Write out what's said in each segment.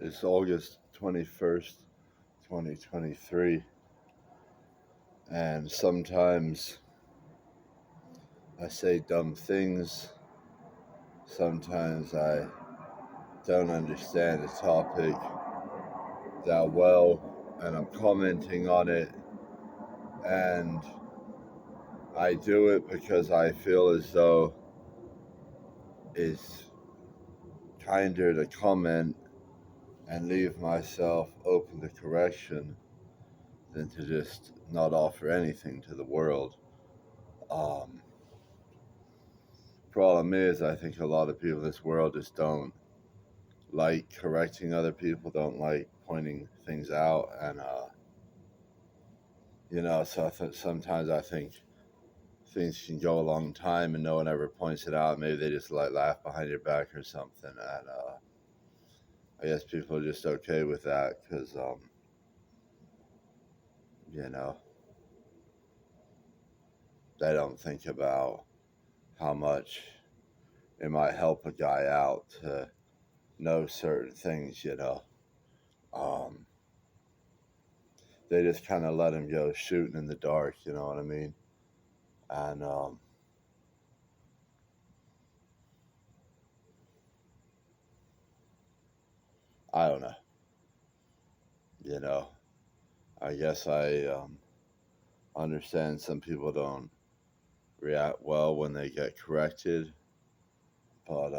It's August 21st, 2023, and sometimes I say dumb things. Sometimes I don't understand a topic that well, and I'm commenting on it, and I do it because I feel as though it's kinder to comment and leave myself open to correction than to just not offer anything to the world. Um, Problem is, I think a lot of people in this world just don't like correcting other people, don't like pointing things out, and so sometimes I think things can go a long time and no one ever points it out. Maybe they just like laugh behind your back or something, and I guess people are just okay with that because you know they don't think about how much it might help a guy out to know certain things. Um, they just kind of let him go shooting in the dark. You know what I mean? And I don't know. You know, I guess I understand some people don't react well when they get corrected, but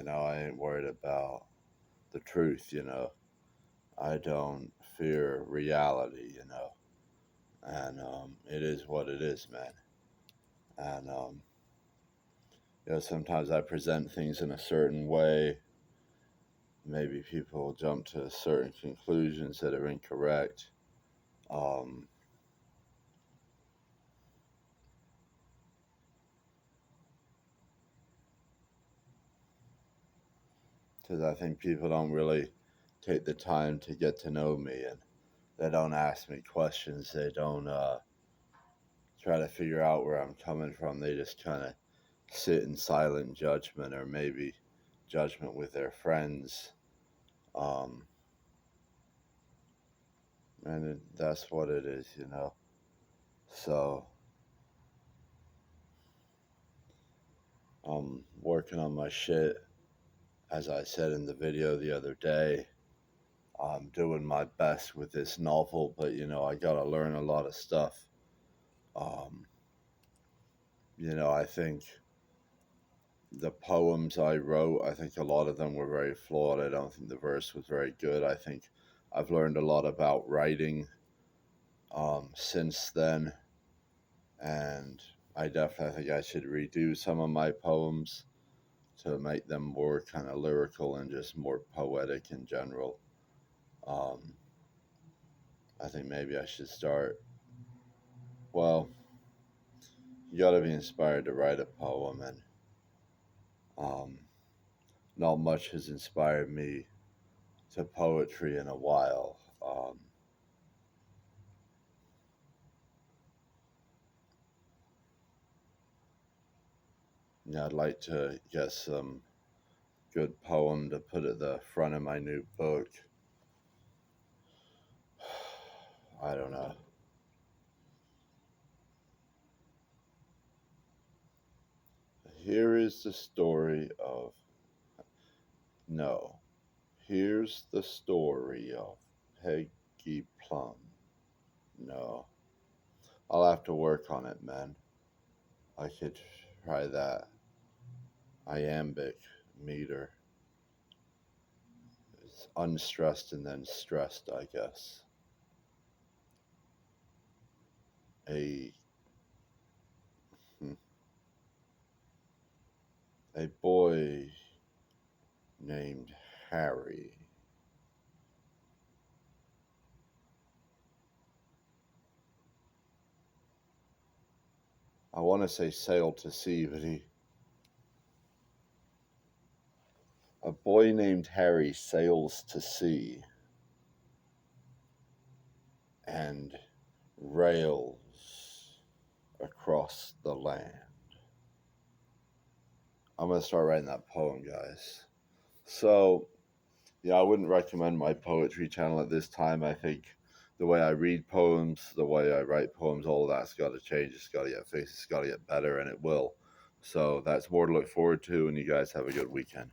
I ain't worried about the truth. I don't fear reality. And it is what it is, man. And sometimes I present things in a certain way. Maybe people jump to certain conclusions that are incorrect. Um, because I think people don't really take the time to get to know me, and they don't ask me questions. They don't try to figure out where I'm coming from. They just kind of sit in silent judgment, or maybe judgment with their friends. Um, that's what it is. So I'm working on my shit. As I said in the video the other day, I'm doing my best with this novel, but I gotta learn a lot of stuff. Um, I think the poems I wrote, I think a lot of them were very flawed. I don't think the verse was very good. I think I've learned a lot about writing since then, and I definitely think I should redo some of my poems to make them more kind of lyrical and just more poetic in general. Um, I think maybe I should start. Well, you got to be inspired to write a poem, and um, not much has inspired me to poetry in a while. I'd like to get some good poem to put at the front of my new book. I don't know. Here is the story of. No. Here's the story of Peggy Plum. No. I'll have to work on it, man. I could try that. Iambic meter. It's unstressed and then stressed, I guess. A hmm, a boy named Harry. I want to say sailed to sea, but a boy named Harry sails to sea and rails across the land. I'm gonna start writing that poem, guys. So, yeah, I wouldn't recommend my poetry channel at this time. I think the way I read poems, the way I write poems, all of that's got to change. It's got to get fixed. It's got to get better, and it will. So that's more to look forward to. And you guys have a good weekend.